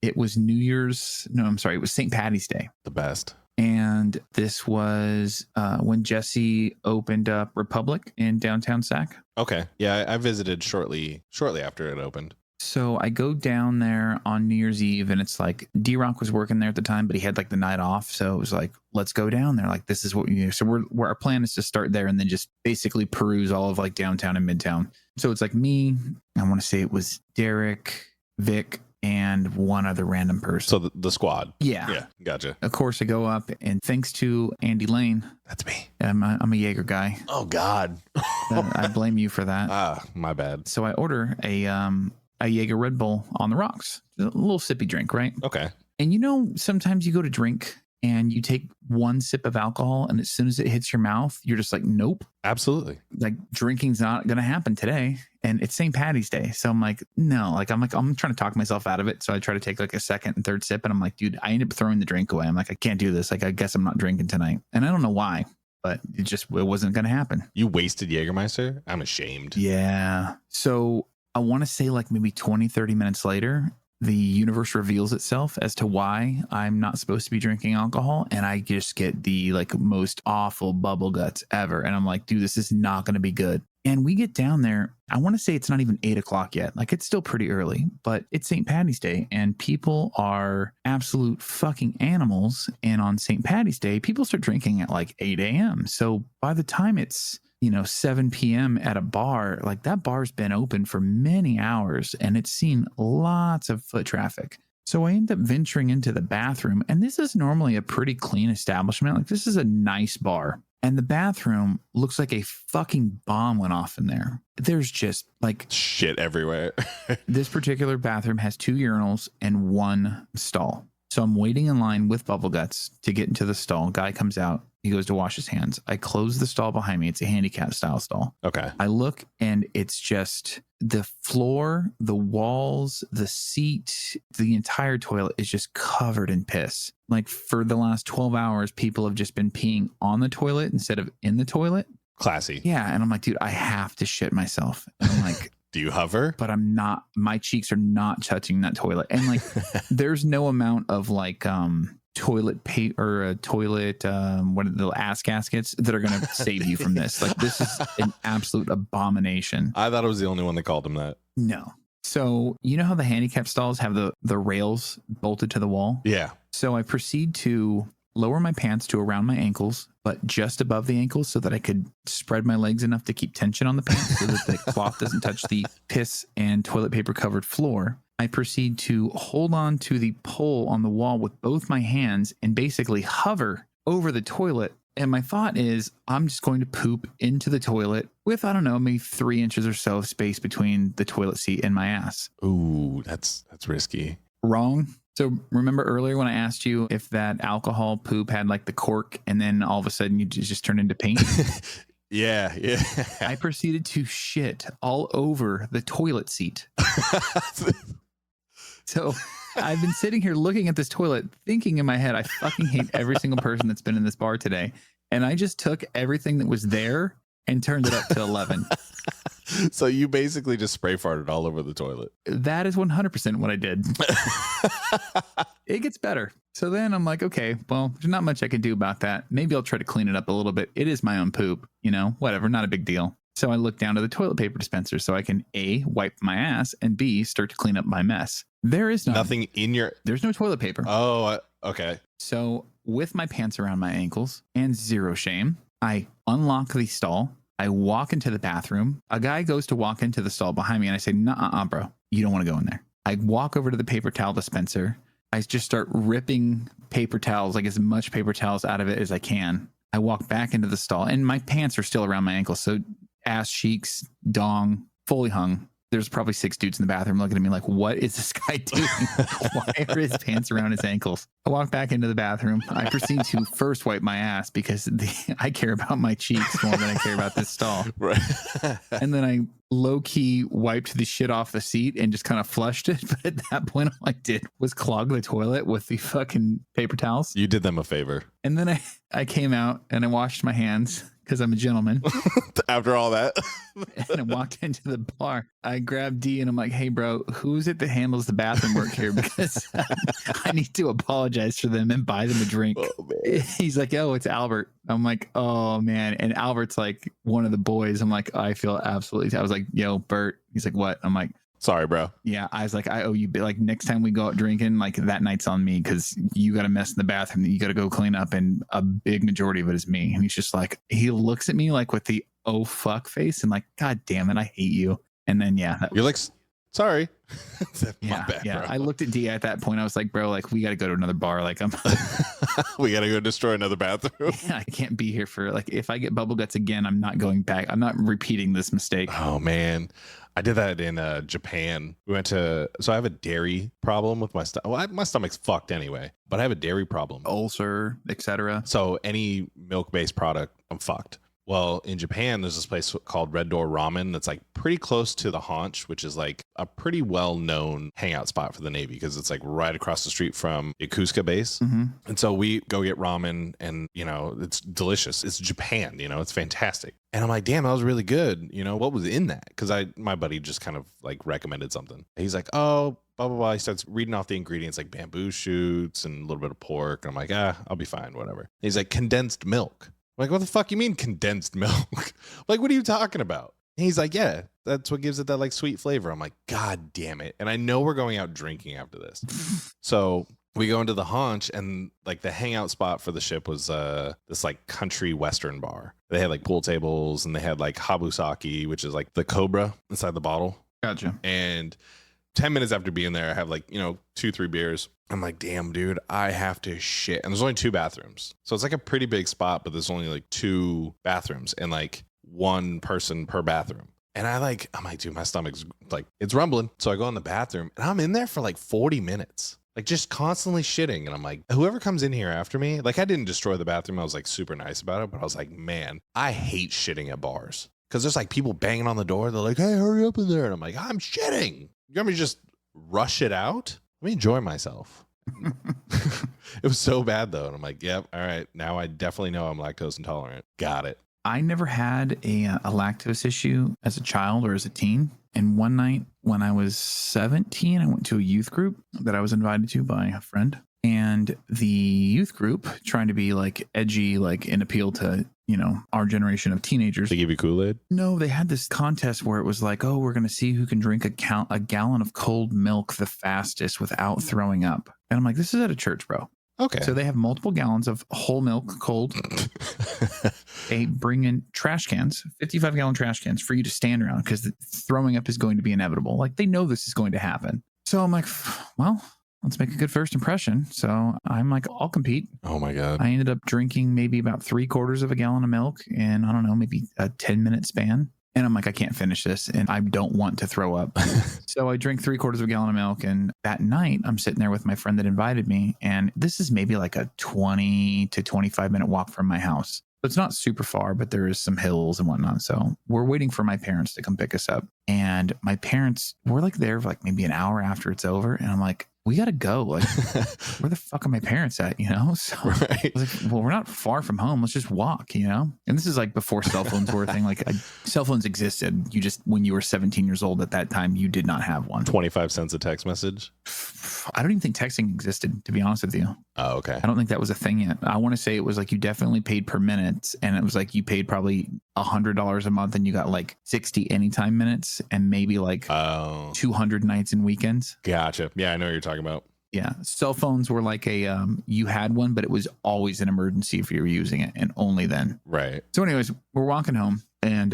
it was it was St. Patty's Day. The best. And this was when Jesse opened up Republic in downtown Sac. Okay. Yeah, I visited shortly after it opened. So I go down there on New Year's Eve and it's like D-Rock was working there at the time, but he had like the night off. So it was like, let's go down there. Like, this is what we do. So our plan is to start there and then just basically peruse all of like downtown and midtown. So it's like me, I want to say it was Derek, Vic, and one other random person. So the squad. Yeah. Gotcha. Of course, I go up and thanks to Andy Lane. That's me. I'm a Jaeger guy. Oh, God. I blame you for that. My bad. So I order a a Jaeger Red Bull on the rocks, a little sippy drink, right? Okay. And you know, sometimes you go to drink and you take one sip of alcohol, and as soon as it hits your mouth, you're just like, nope. Absolutely. Like drinking's not going to happen today. And it's St. Patty's Day. So I'm like, no, I'm trying to talk myself out of it. So I try to take like a second and third sip, and I'm like, dude, I end up throwing the drink away. I'm like, I can't do this. Like, I guess I'm not drinking tonight. And I don't know why, but it wasn't going to happen. You wasted Jägermeister? I'm ashamed. Yeah. So I want to say like maybe 20, 30 minutes later, the universe reveals itself as to why I'm not supposed to be drinking alcohol. And I just get the like most awful bubble guts ever. And I'm like, dude, this is not going to be good. And we get down there. I want to say it's not even 8 o'clock yet. Like, it's still pretty early, but it's St. Patty's Day and people are absolute fucking animals. And on St. Patty's Day, people start drinking at like 8 a.m. So by the time it's 7 p.m. at a bar, like that bar's been open for many hours and it's seen lots of foot traffic. So I end up venturing into the bathroom, and this is normally a pretty clean establishment. Like, this is a nice bar, and the bathroom looks like a fucking bomb went off in there. There's just like shit everywhere. This particular bathroom has 2 urinals and 1 stall. So I'm waiting in line with bubble guts to get into the stall. Guy comes out. He goes to wash his hands. I close the stall behind me. It's a handicap style stall. Okay. I look and it's just the floor, the walls, the seat, the entire toilet is just covered in piss. Like, for the last 12 hours, people have just been peeing on the toilet instead of in the toilet. Classy. Yeah. And I'm like, dude, I have to shit myself. And I'm like, do you hover? But I'm not, my cheeks are not touching that toilet. And like, there's no amount of like, toilet paper or toilet, what are the ass gaskets that are going to save you from this. Like, this is an absolute abomination. I thought I was the only one that called him that. No. So, you know how the handicap stalls have the rails bolted to the wall? Yeah. So I proceed to lower my pants to around my ankles, but just above the ankles so that I could spread my legs enough to keep tension on the pants so that the cloth doesn't touch the piss and toilet paper covered floor. I proceed to hold on to the pole on the wall with both my hands and basically hover over the toilet. And my thought is, I'm just going to poop into the toilet with, I don't know, maybe 3 inches or so of space between the toilet seat and my ass. Ooh, that's risky. Wrong. So remember earlier when I asked you if that alcohol poop had like the cork and then all of a sudden you just turn into paint? Yeah. I proceeded to shit all over the toilet seat. So I've been sitting here looking at this toilet thinking in my head, I fucking hate every single person that's been in this bar today. And I just took everything that was there and turned it up to 11. So you basically just spray farted all over the toilet. That is 100% what I did. It gets better. So then I'm like, okay, well, there's not much I can do about that. Maybe I'll try to clean it up a little bit. It is my own poop, whatever, not a big deal. So I look down to the toilet paper dispenser so I can A, wipe my ass, and B, start to clean up my mess. There is nothing in your... There's no toilet paper. Oh, okay. So with my pants around my ankles and zero shame, I unlock the stall. I walk into the bathroom. A guy goes to walk into the stall behind me and I say, "Nuh-uh, bro, you don't want to go in there." I walk over to the paper towel dispenser. I just start ripping paper towels, like as much paper towels out of it as I can. I walk back into the stall and my pants are still around my ankles. So ass cheeks, dong, fully hung. There's probably 6 dudes in the bathroom looking at me like, what is this guy doing? Why are his pants around his ankles? I walk back into the bathroom. I proceed to first wipe my ass because I care about my cheeks more than I care about this stall. Right. And then I low-key wiped the shit off the seat and just kind of flushed it. But at that point, all I did was clog the toilet with the fucking paper towels. You did them a favor. And then I came out and I washed my hands because I'm a gentleman. After all that. And I walked into the bar. I grabbed D and I'm like, "Hey, bro, who's it that handles the bathroom work here? Because I need to apologize for them and buy them a drink." Oh, man. He's like, "Oh, it's Albert." I'm like, "Oh, man." And Albert's like one of the boys. I'm like, I feel absolutely. I was like, "Yo, Bert." He's like, "What?" I'm like, "Sorry, bro." Yeah, I was like, "I owe you." Like, next time we go out drinking, like that night's on me because you got a mess in the bathroom that you got to go clean up, and a big majority of it is me. And he's just like, he looks at me like with the "oh fuck" face, and like, "God damn it, I hate you." And then yeah, You're like Sorry. My Yeah, bad, yeah. bro. I looked at D at that point. I was like, bro, like we got to go to another bar. Like We got to go destroy another bathroom. I can't be here for like, if I get bubble guts again, I'm not going back. I'm not repeating this mistake. Oh man, I did that in Japan. We went to, so I have a dairy problem with my stomach. Well, my stomach's fucked anyway, but I have a dairy problem. Ulcer, etc. So any milk-based product, I'm fucked. Well, in Japan, there's this place called Red Door Ramen that's like pretty close to the Haunch, which is like a pretty well-known hangout spot for the Navy because it's like right across the street from Yokosuka base. Mm-hmm. And so we go get ramen and, you know, it's delicious. It's Japan, you know, it's fantastic. And I'm like, damn, that was really good. You know, what was in that? Because my buddy just kind of like recommended something. He's like, oh, blah, blah, blah. He starts reading off the ingredients like bamboo shoots and a little bit of pork. And I'm like, I'll be fine, whatever. He's like, condensed milk. I'm like, what the fuck you mean condensed milk? Like, what are you talking about? And he's like, yeah, that's what gives it that like sweet flavor. I'm like, God damn it. And I know we're going out drinking after this. So we go into the Haunch and like the hangout spot for the ship was this like country Western bar. They had like pool tables and they had like habusaki, which is like the cobra inside the bottle. Gotcha. And 10 minutes after being there, I have like, 2-3 beers. I'm like, damn, dude, I have to shit. And there's only 2 bathrooms. So it's like a pretty big spot, but there's only like 2 bathrooms and like 1 person per bathroom. And I'm like, dude, my stomach's like, it's rumbling. So I go in the bathroom and I'm in there for like 40 minutes, like just constantly shitting. And I'm like, whoever comes in here after me, like I didn't destroy the bathroom. I was like super nice about it, but I was like, man, I hate shitting at bars because there's like people banging on the door. They're like, hey, hurry up in there. And I'm like, I'm shitting. You want me to just rush it out? Let me enjoy myself. It was so bad though. And I'm like, yep. All right. Now I definitely know I'm lactose intolerant. Got it. I never had a lactose issue as a child or as a teen. And one night when I was 17, I went to a youth group that I was invited to by a friend. And the youth group, trying to be like edgy, like and appeal to, our generation of teenagers. They give you Kool-Aid? No, they had this contest where it was like, oh, we're going to see who can drink a gallon of cold milk the fastest without throwing up. And I'm like, this is at a church, bro. Okay. So they have multiple gallons of whole milk cold. They bring in trash cans, 55-gallon trash cans for you to stand around because throwing up is going to be inevitable. Like they know this is going to happen. So I'm like, well, let's make a good first impression. So I'm like, I'll compete. Oh my God. I ended up drinking maybe about 3/4 of a gallon of milk in, I don't know, maybe a 10-minute span. And I'm like, I can't finish this and I don't want to throw up. So I drink 3/4 of a gallon of milk. And that night I'm sitting there with my friend that invited me. And this is maybe like a 20 to 25 minute walk from my house. It's not super far, but there is some hills and whatnot. So we're waiting for my parents to come pick us up. And my parents were like there for like maybe an hour after it's over. And I'm like, we got to go. Like, where the fuck are my parents at? So Right. I was like, well, we're not far from home. Let's just walk, And this is like before cell phones were a thing. Like cell phones existed. You just, when you were 17 years old at that time, you did not have one. 25 cents a text message? I don't even think texting existed, to be honest with you. Oh, okay. I don't think that was a thing yet. I want to say it was like you definitely paid per minute, and it was like you paid probably $100 a month and you got like 60 anytime minutes and maybe like 200 nights and weekends. Gotcha. Yeah, I know what you're talking about. Yeah. Cell phones were like you had one, but it was always an emergency if you were using it and only then. Right. So anyways, we're walking home and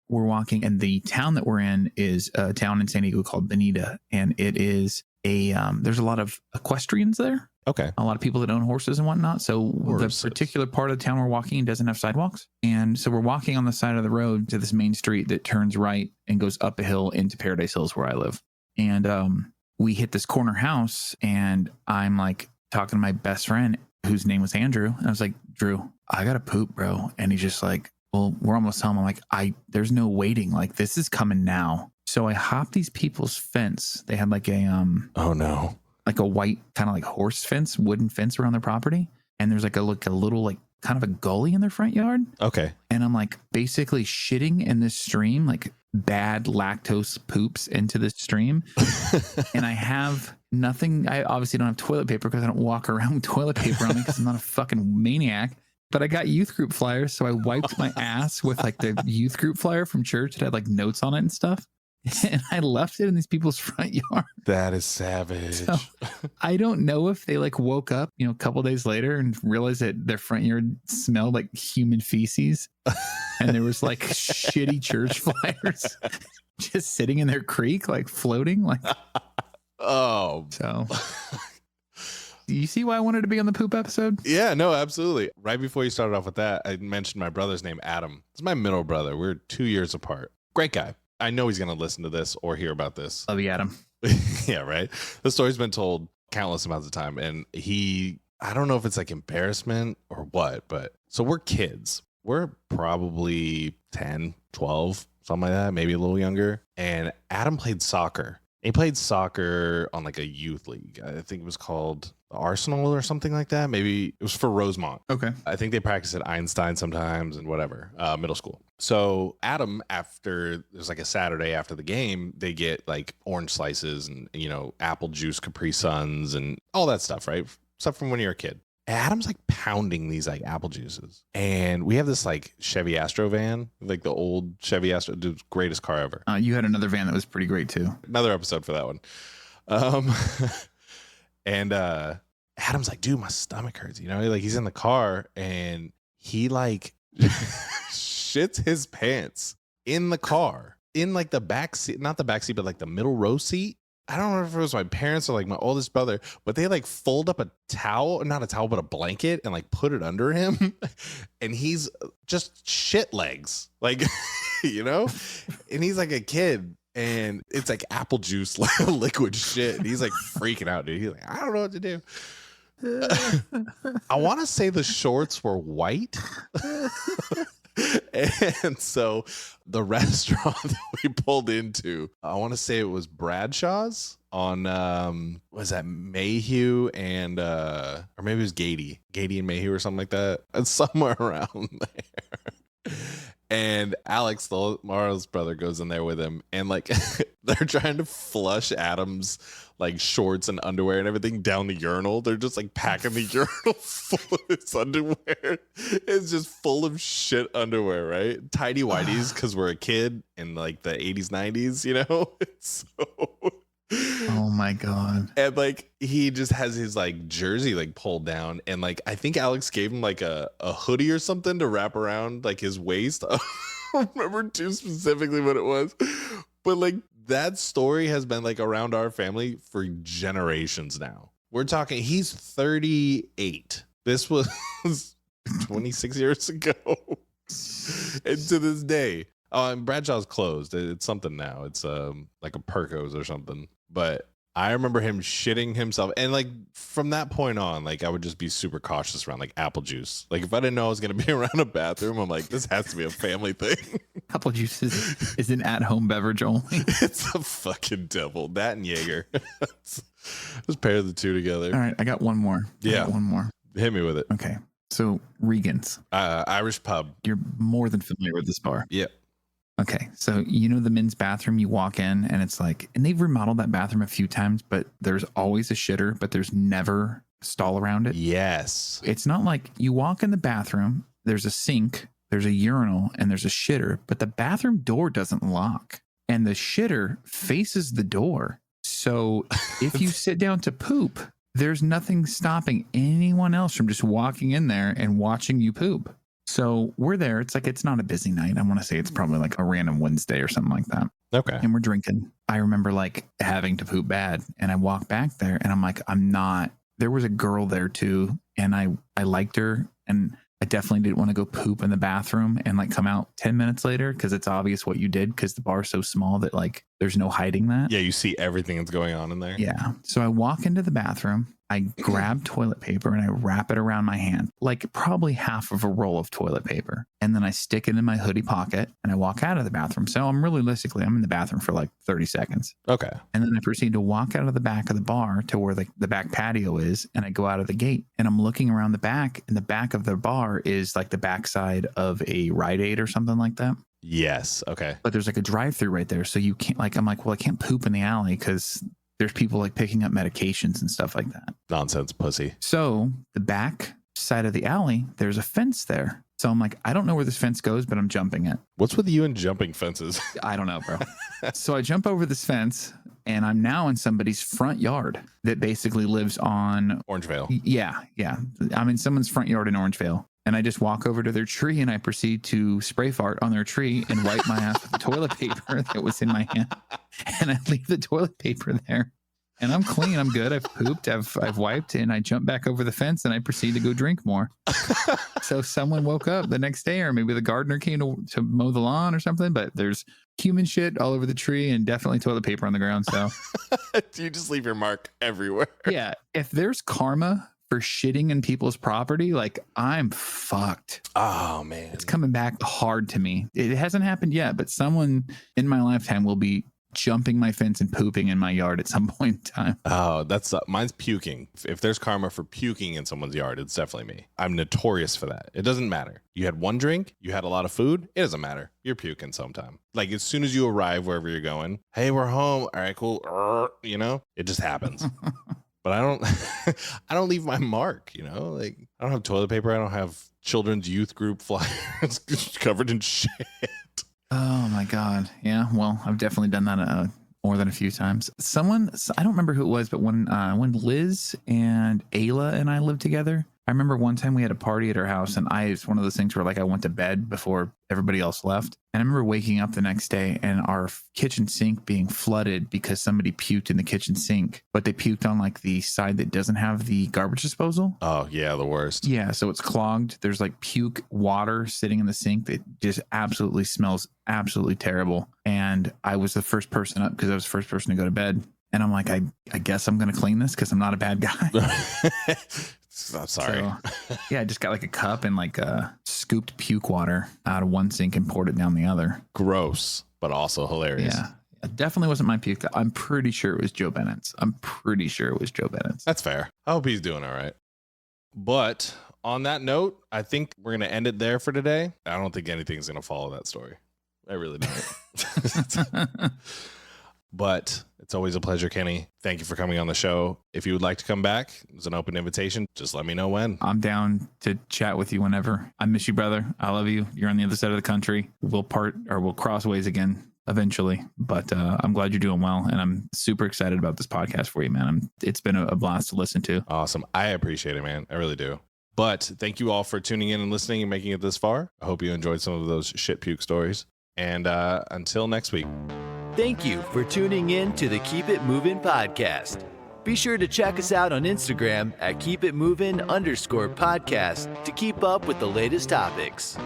we're walking, and the town that we're in is a town in San Diego called Bonita. And it is there's a lot of equestrians there. Okay. A lot of people that own horses and whatnot. So Horses. The particular part of the town we're walking in doesn't have sidewalks. And so we're walking on the side of the road to this main street that turns right and goes up a hill into Paradise Hills where I live. And we hit this corner house and I'm like talking to my best friend whose name was Andrew. And I was like, Drew, I got to poop, bro. And he's just like, well, we're almost home. I'm like, there's no waiting. Like this is coming now. So I hopped these people's fence. They had like a, oh no, like a white kind of like horse fence, wooden fence around their property. And there's like a little like kind of a gully in their front yard. Okay. And I'm like basically shitting in this stream, like bad lactose poops into this stream. And I have nothing. I obviously don't have toilet paper because I don't walk around with toilet paper on me because I'm not a fucking maniac. But I got youth group flyers. So I wiped my ass with like the youth group flyer from church that had like notes on it and stuff. and I left it in these people's front yard. That is savage. So, I don't know if they like woke up, a couple days later and realized that their front yard smelled like human feces, and there was like shitty church flyers just sitting in their creek, like floating, like. Oh, so. Do you see why I wanted to be on the poop episode? Yeah, no, absolutely. Right before you started off with that, I mentioned my brother's name, Adam. It's my middle brother. We're 2 years apart. Great guy. I know he's going to listen to this or hear about this. Love you, Adam. Yeah, right. The story's been told countless amounts of time. And I don't know if it's like embarrassment or what, but so we're kids. We're probably 10, 12, something like that, maybe a little younger. And Adam played soccer. He played soccer on like a youth league. I think it was called Arsenal or something like that. Maybe it was for Rosemont. Okay. I think they practice at Einstein sometimes and whatever, middle school. So Adam, after there's like a Saturday after the game, they get like orange slices and, apple juice, Capri Suns and all that stuff, right? Stuff from when you're a kid. Adam's like pounding these like apple juices. And we have this like Chevy Astro van, like the old Chevy Astro, the greatest car ever. You had another van that was pretty great too. Another episode for that one. And Adam's like, dude, my stomach hurts. Like he's in the car and he like shits his pants in the car, in like the back seat, not the back seat, but like the middle row seat. I don't know if it was my parents or like my oldest brother, but they like fold up a towel, not a towel, but a blanket and like put it under him. And he's just shit legs, like, and he's like a kid and it's like apple juice, like liquid shit. And he's like freaking out, dude. He's like, I don't know what to do. I want to say the shorts were white. And so the restaurant that we pulled into, I want to say it was Bradshaw's on was that Mayhew and or maybe it was Gady and Mayhew or something like that. It's somewhere around there. And Alex, Mara's brother, goes in there with him, and like they're trying to flush Adam's like shorts and underwear and everything down the urinal. They're just like packing the urinal full of his underwear. It's just full of shit underwear, right? Tidy whities because we're a kid in like the 80s, 90s, It's so. Oh my God. And like he just has his like jersey like pulled down, and like I think Alex gave him like a hoodie or something to wrap around like his waist. I don't remember too specifically what it was, but like that story has been like around our family for generations now. We're talking, he's 38. This was 26 years ago. And to this day, and Bradshaw's closed. It's something now. It's like a Perco's or something. But I remember him shitting himself. And like from that point on, like I would just be super cautious around like apple juice. Like if I didn't know I was going to be around a bathroom, I'm like, this has to be a family thing. Apple juice is an at-home beverage only. It's a fucking devil. That and Jaeger. Just pair the two together. All right. I got one more. Yeah. One more. Hit me with it. Okay. So Regan's. Irish pub. You're more than familiar with this bar. Yep. Okay, so the men's bathroom, you walk in and it's like, and they've remodeled that bathroom a few times, but there's always a shitter, but there's never a stall around it. Yes. It's not like you walk in the bathroom, there's a sink, there's a urinal, and there's a shitter, but the bathroom door doesn't lock and the shitter faces the door. So if you sit down to poop, there's nothing stopping anyone else from just walking in there and watching you poop. So we're there. It's like, it's not a busy night. I want to say it's probably like a random Wednesday or something like that. Okay. And we're drinking. I remember like having to poop bad. And I walk back there and I'm like, there was a girl there too. And I liked her. And I definitely didn't want to go poop in the bathroom and like come out 10 minutes later because it's obvious what you did because the bar's so small that like there's no hiding that. Yeah, you see everything that's going on in there. Yeah. So I walk into the bathroom. I grab toilet paper and I wrap it around my hand, like probably half of a roll of toilet paper. And then I stick it in my hoodie pocket and I walk out of the bathroom. So I'm in the bathroom for like 30 seconds. Okay. And then I proceed to walk out of the back of the bar to where the back patio is. And I go out of the gate and I'm looking around the back, and the back of the bar is like the backside of a Rite Aid or something like that. Yes. Okay. But there's like a drive-through right there. So you can't I'm like, well, I can't poop in the alley because there's people like picking up medications and stuff like that. Nonsense, pussy. So the back side of the alley, there's a fence there. So I'm like, I don't know where this fence goes, but I'm jumping it. What's with you and jumping fences? I don't know, bro. So I jump over this fence and I'm now in somebody's front yard that basically lives on Orangevale. Yeah. I'm in someone's front yard in Orangevale. And I just walk over to their tree and I proceed to spray fart on their tree and wipe my ass with the toilet paper that was in my hand. And I leave the toilet paper there. And I'm clean. I'm good. I've pooped. I've wiped, and I jump back over the fence and I proceed to go drink more. So someone woke up the next day, or maybe the gardener came to mow the lawn or something. But there's human shit all over the tree and definitely toilet paper on the ground. So you just leave your mark everywhere. Yeah, if there's karma for shitting in people's property, like, I'm fucked. Oh man, it's coming back hard to me. It hasn't happened yet, but someone in my lifetime will be jumping my fence and pooping in my yard at some point in time. Oh, that's mine's puking. If there's karma for puking in someone's yard, it's definitely me. I'm notorious for that. It doesn't matter. You had one drink, you had a lot of food, it doesn't matter. You're puking sometime. Like, as soon as you arrive wherever you're going, hey, we're home. All right, cool. You know, it just happens. But I don't leave my mark, you know, like, I don't have toilet paper. I don't have children's youth group flyers covered in shit. Oh my God. Yeah. Well, I've definitely done that more than a few times. I don't remember who it was, but when Liz and Ayla and I lived together, I remember one time we had a party at her house, and it's one of those things where, like, I went to bed before everybody else left. And I remember waking up the next day and our kitchen sink being flooded because somebody puked in the kitchen sink, but they puked on, like, the side that doesn't have the garbage disposal. Oh yeah, the worst. Yeah, so it's clogged. There's like puke water sitting in the sink that just absolutely smells absolutely terrible. And I was the first person up because I was the first person to go to bed. And I'm like, I guess I'm going to clean this because I'm not a bad guy. I'm sorry. So, yeah, I just got like a cup and like scooped puke water out of one sink and poured it down the other. Gross, but also hilarious. Yeah. It definitely wasn't my puke. I'm pretty sure it was Joe Bennett's. That's fair. I hope he's doing all right. But on that note, I think we're going to end it there for today. I don't think anything's going to follow that story. I really don't. But it's always a pleasure, Kenny. Thank you for coming on the show. If you would like to come back, it's an open invitation. Just let me know when. I'm down to chat with you whenever. I miss you, brother. I love you. You're on the other side of the country. We'll cross ways again eventually. But I'm glad you're doing well. And I'm super excited about this podcast for you, man. It's been a blast to listen to. Awesome. I appreciate it, man. I really do. But thank you all for tuning in and listening and making it this far. I hope you enjoyed some of those shit puke stories. And until next week. Thank you for tuning in to the Keep It Movin' podcast. Be sure to check us out on Instagram at keepitmovin_podcast to keep up with the latest topics.